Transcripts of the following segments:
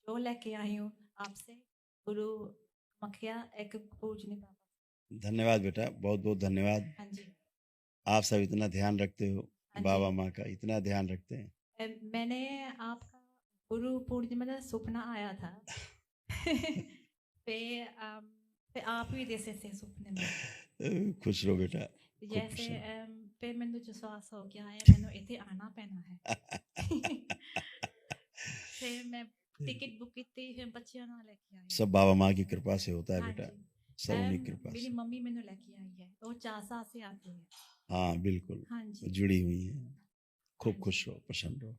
जो लेके आई हूँ आपसे गुरु मखिया एक पूजनी बाबा। धन्यवाद बेटा, बहुत बहुत धन्यवाद। हाँ जी। आप सब इतना ध्यान रखते हो, हाँ जी। बाबा माँ का इतना ध्यान रखते हैं। मैंने आपका गुरु पूर्णिमा का सपना आया था। पे पे आप ही जैसे थे सपने में। खुश रहो बेटा, खूब जैसे खुश रहो। पे मैंने विश्वास हो गया है मैंने इतने आना पैना है। फिर मैं टिकट बुक की थी फिर बच्चियां ना लेके आई। सब बाबा माँ की कृपा से होता है हाँ बेटा, जी। सब उन्हीं की कृपा मेरी से। मम्मी मैंने लेके आई है वो 4 साल से आती है। हाँ बिल्कुल, हाँ जी। जुड़ी हुई है। हाँ खूब जी। खुश रहो, प्रसन्न रहो।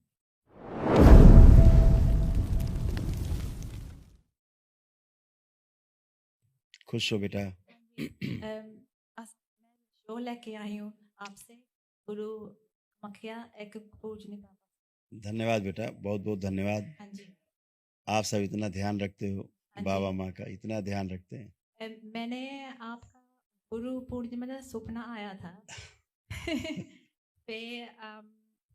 खुश हो बेटा। हाँ जी। मैं शो लेके आई हूँ आपसे गुरु मखिया एक पूजनी बाबा। धन्यवाद बेटा, बहुत बहुत धन्यवाद। हाँ जी। आप सब इतना ध्यान रखते हो, हाँ जी। बाबा माँ का इतना ध्यान रखते हैं। मैंने आपका गुरु पूर्णिमा का सपना आया था। पे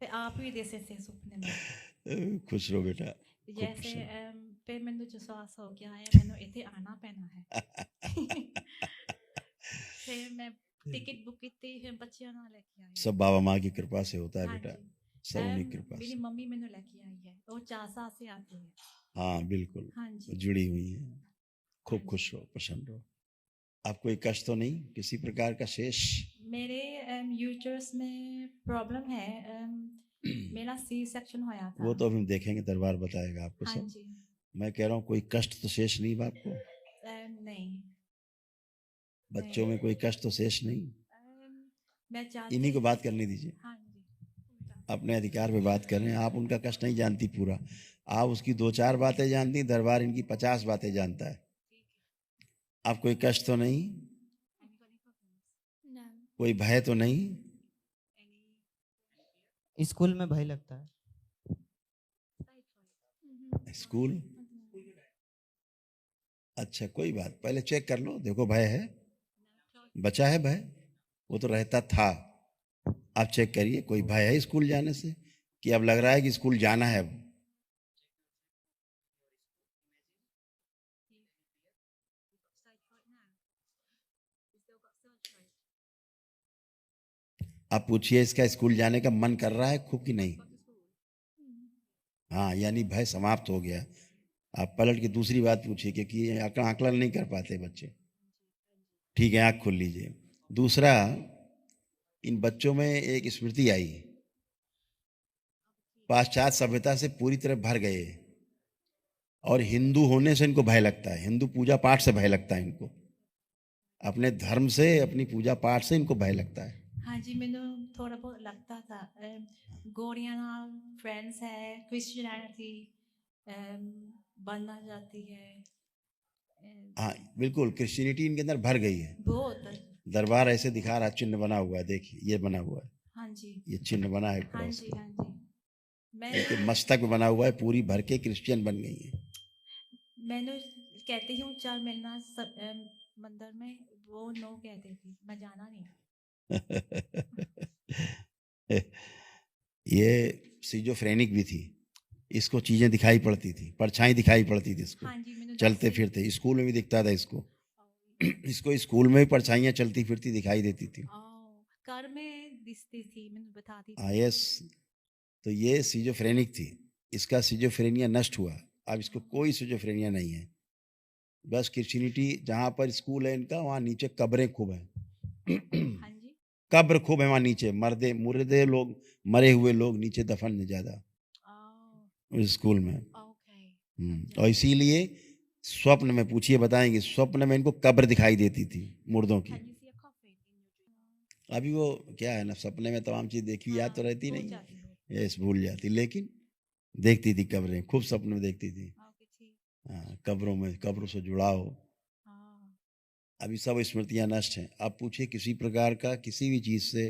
पे आप ही जैसे थे सपने में। खुश रहो बेटा, खूब जैसे प्रसन्न। पे मैंने विश्वास हो गया है मैंने इतने आना पैना है। फिर मैं टिकट बुक की थी फिर बच्चियां ना लेके आई। सब बाबा माँ की कृपा से होता है हाँ बेटा, जी। सब उन्हीं की कृपा मेरी से। मम्मी मैंने लेके आई है वो 4 साल से आती है। हाँ बिल्कुल, हाँ जी। जुड़ी हुई है। हाँ खूब जी। खुश रहो, प्रसन्न रहो। आप कोई कष्ट तो नहीं, किसी प्रकार का शेष? मेरे यूटरस में प्रॉब्लम है। मेरा सी सेक्शन होया था। वो तो अभी हम देखेंगे, दरबार बताएगा आपको हाँ सब। जी। मैं कह रहा हूँ कोई कष्ट तो शेष नहीं बा आपको? नहीं। बच्चों नहीं। में कोई कष्ट तो शेष नहीं? मैं चाहती। इन्हीं को बात करने दीजिए, हाँ जी। अपने अधिकार पे बात कर रहे हैं। आप उनका कष्ट नहीं जानती पूरा, आप उसकी 2-4 बातें जानती, दरबार इनकी 50 बातें जानता है। आप कोई कष्ट तो नहीं, No. कोई भय तो नहीं? स्कूल में भय लगता है। स्कूल? अच्छा कोई बात, पहले चेक कर लो, देखो भय है, बचा है भय, वो तो रहता था। आप चेक करिए कोई भय है स्कूल जाने से, कि अब लग रहा है कि स्कूल जाना है अब? आप पूछिए इसका स्कूल जाने का मन कर रहा है खूब कि नहीं? हाँ, यानी भय समाप्त हो गया। आप पलट के दूसरी बात पूछिए, क्योंकि आकलन नहीं कर पाते बच्चे। ठीक है, आंख खोल लीजिए। दूसरा, इन बच्चों में एक स्मृति आई, पाश्चात्य सभ्यता से पूरी तरह भर गए, और हिंदू होने से इनको भय लगता है, हिंदू पूजा पाठ से भय लगता है इनको, अपने धर्म से, अपनी पूजा पाठ से इनको भय लगता है। हाँ जी मैंने थोड़ा बहुत लगता था। गोरियां फ्रेंड्स है क्रिश्चियनिटी बनना जाती है। हाँ बिल्कुल, क्रिश्चियनिटी इनके अंदर भर गई है। बहुत। दरबार ऐसे दिखा रहा, चिन्ह बना हुआ है, देखिए ये बना हुआ है, हाँ जी। ये चिन्ह बना है हाँ क्रॉस जी। का, हाँ जी। मैं इनके मस्तक पे बना हुआ है, पूरी भर के क्रिश्चियन बन गई है। मैंने कहती हूँ 4 महीना मंदिर में वो नो कहती थी मैं जाना नहीं। ये सिजोफ्रेनिक भी थी, इसको चीजें दिखाई पड़ती थी, परछाई दिखाई पड़ती थी इसको, हाँ जी मैंने चलते फिरते। स्कूल में भी दिखता था इसको, इसको स्कूल में भी परछाइयां चलती फिरती दिखाई देती थी। कार में दिखती थी मैंने बताती थी। यस, तो ये सिजोफ्रेनिक थी, इसका सिजोफ्रेनिया नष्ट हुआ, अब इसको कोई सिजोफ्रेनिया नहीं है। बस क्रिश्चियनिटी जहाँ पर स्कूल है इनका, वहाँ नीचे कब्रें खूब हैं। हाँ जी। कब्र खूब है वहाँ नीचे, मर्दे मुर्दे लोग, मरे हुए लोग नीचे दफन है ज्यादा उस स्कूल में। ओके। और इसीलिए स्वप्न में पूछिए बताएंगे, स्वप्न में इनको कब्र दिखाई देती थी मुर्दों की। Can you see a coffin in your dream? अभी वो क्या है ना, सपने में तमाम चीज देखी याद तो हाँ, रहती भूल नहीं जाती हूँ। है, यस भूल जाती, लेकिन देखती थी कब्रें, खूब सपने में देखती थी। ओके ठीक। हाँ, कब्रों में, कब्रों से जुड़ाव। हाँ। अभी सब स्मृतियां नष्ट हैं। आप पूछिए किसी प्रकार का, किसी भी चीज से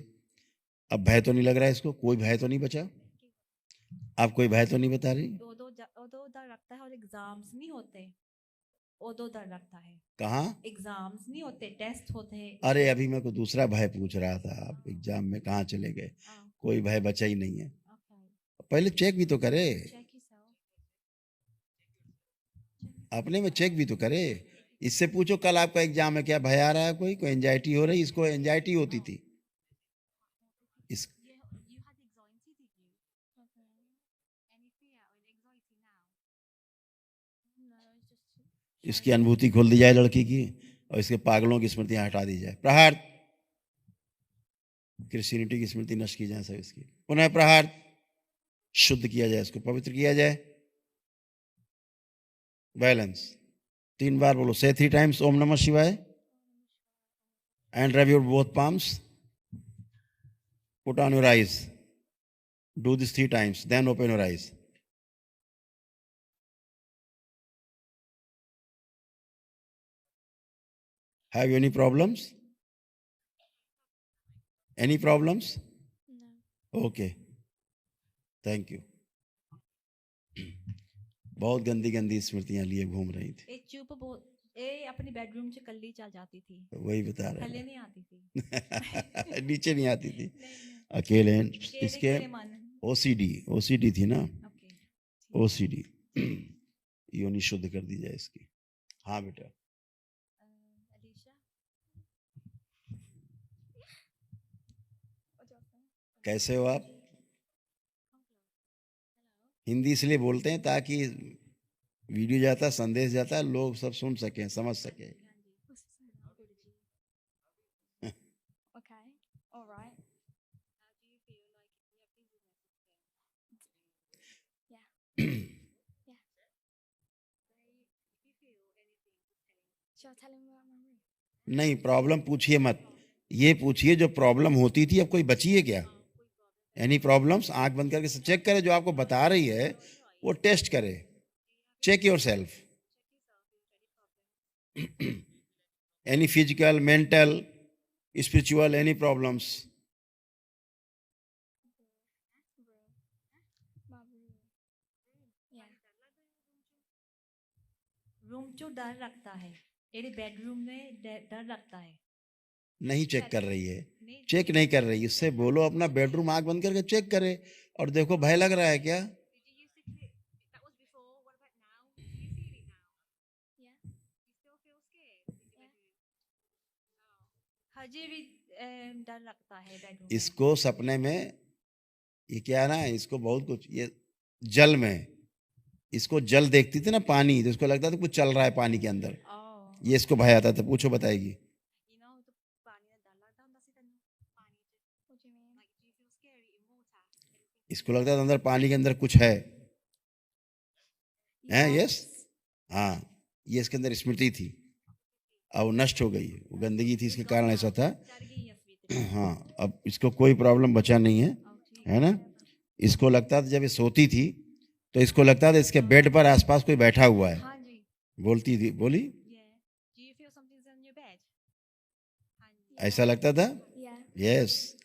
अब भय तो नहीं लग रहा है इसको, कोई भय तो नहीं बचा? आप कोई भय तो नहीं बता रही? दो डर लगता है और एग्जाम्स नहीं होते। वो दो डर लगता है। कहाँ? एग्जाम्स नहीं होते टेस्ट होते हैं। अरे अभी मैं को दूसरा भय पूछ रहा था, आप एग्जाम में कहाँ चले गए? कोई भय बचा ही नहीं है। ओके। पहले चेक भी तो करे। Check yourself. अपने में चेक भी तो करे। इससे पूछो कल आपका एग्जाम है, क्या भय आ रहा है, कोई एंजाइटी हो रही? इसको एंजाइटी होती थी। इस इसकी अनुभूति खोल दी जाए लड़की की, और इसके पागलों की स्मृतियां हटा दी जाए। प्रहार। क्रिश्चियनिटी की स्मृति नष्ट की जाए सब इसकी। पुनः प्रहार। शुद्ध किया जाए, इसको पवित्र किया जाए। बैलेंस। 3 बार बोलो, से 3 times ओम नमः शिवाय and rub your both palms. Put on your eyes. Do this 3 times, then open your eyes. Have you any problems? Any problems? No. Okay. Thank you. बहुत गंदी गंदी स्मृतियां लिए घूम रही थी। ये अपनी बेडरूम से कल्ली चल जाती थी। वही बता रहे थल्ले नहीं आती थी। नीचे नहीं आती थी। अकेले। इसके ओसीडी थी ना। ओसीडी। योनि शुद्ध कर दी जाए इसकी। हाँ बेटा। कैसे हो आप? हिंदी इसलिए बोलते हैं ताकि वीडियो जाता, संदेश जाता है, लोग सब सुन सकें, समझ सकें। नहीं, प्रॉब्लम पूछिए मत, ये पूछिए जो प्रॉब्लम होती थी अब कोई बची है क्या? Any problems? आंख बंद करके चेक करे, जो आपको बता रही है वो टेस्ट करे। Check yourself. Any physical, mental, spiritual, any problems? Room जो डर रखता है, मेरे बेडरूम में डर रखता है। नहीं चेक कर रही है, चेक नहीं कर रही, इससे बोलो अपना बेडरूम आंख बंद करके चेक करे और देखो भय लग रहा है क्या? हजे भी डर लगता है बेडरूम। इसको सपने में, ये क्या ना, इसको बहुत कुछ, ये जल में, इसको जल देखती थी ना, पानी, तो इसको लगता था कुछ चल रहा है पानी के अंदर। ये इसको भय आता था। पूछो, बताएगी। इसको लगता था अंदर पानी के अंदर कुछ है। यस। हाँ, ये इसके अंदर स्मृति थी, अब नष्ट हो गई। वो गंदगी थी, इसके कारण ऐसा था। हाँ, अब इसको कोई प्रॉब्लम बचा नहीं है ना। इसको लगता था जब ये सोती थी तो इसको लगता था इसके बेड पर आसपास कोई बैठा हुआ है। बोलती थी, बोली ऐसा लगता था। यस।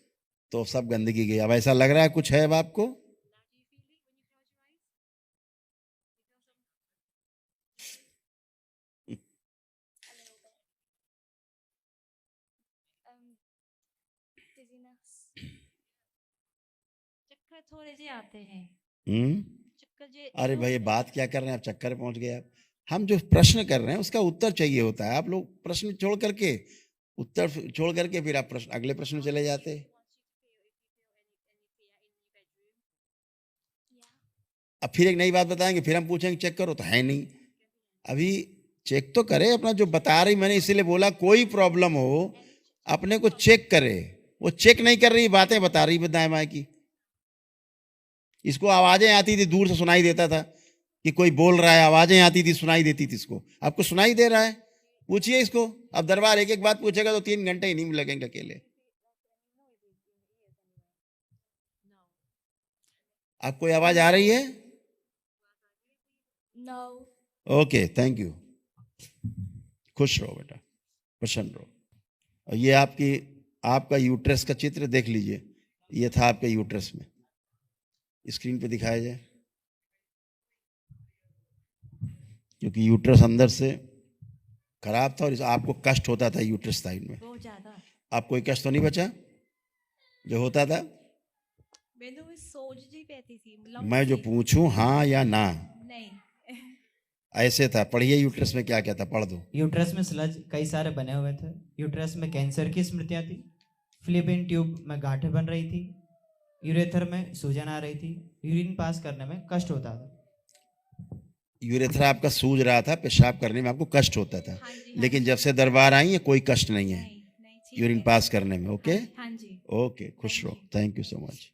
तो सब गंदगी गई। अब ऐसा लग रहा है कुछ है अब आपको? चक्कर थोड़े से आते हैं। अरे भाई, ये बात क्या कर रहे हैं आप? चक्कर पहुंच गए आप। हम जो प्रश्न कर रहे हैं उसका उत्तर चाहिए होता है। आप लोग प्रश्न छोड़ करके, उत्तर छोड़ करके फिर आप प्रश्न, अगले प्रश्न चले जाते। अब फिर एक नई बात बताएंगे, फिर हम पूछेंगे चेक करो, तो है नहीं। अभी चेक तो करे अपना, जो बता रही, मैंने इसीलिए बोला कोई प्रॉब्लम हो अपने को चेक करे। वो चेक नहीं कर रही, बातें बता रही दाएं बाएं की। इसको आवाजें आती थी, दूर से सुनाई देता था कि कोई बोल रहा है, आवाजें आती थी, सुनाई देती थी। इसको आपको सुनाई दे रहा है? पूछिए इसको। अब दरबार एक एक बात पूछेगा तो 3 घंटे ही नहीं लगेंगे अकेले। आपको कोई आवाज आ रही है? नो। Okay, thank you. खुश रहो बेटा, प्रसन्न रहो। और ये आपका यूट्रस का चित्र देख लीजिए। ये था आपके यूट्रस में, स्क्रीन पे दिखाया जाए, क्योंकि यूट्रस अंदर से खराब था और आपको कष्ट होता था यूट्रस साइड में। बहुत ज्यादा। आप कोई कष्ट तो नहीं बचा जो होता था? सोच जी पैती थी। मैं जो पूछूं हाँ या ना? नहीं। ऐसे था, पढ़िए यूट्रस में क्या क्या था, पढ़ दो। यूट्रस में स्लज कई सारे बने हुए थे। यूट्रस में कैंसर की स्मृतियां थी। फिलिपिन ट्यूब में गांठें बन रही थी। यूरेथर में सूजन आ रही थी। यूरिन पास करने में कष्ट होता था। यूरेथ्रा आपका सूज रहा था, पेशाब करने में आपको कष्ट होता था, हाँ जी, लेकिन जब से दरबार आई है कोई कष्ट नहीं है नहीं नहीं ठीक यूरिन है। पास करने में। ओके, हाँ जी। ओके, खुश रहो। Thank you so much.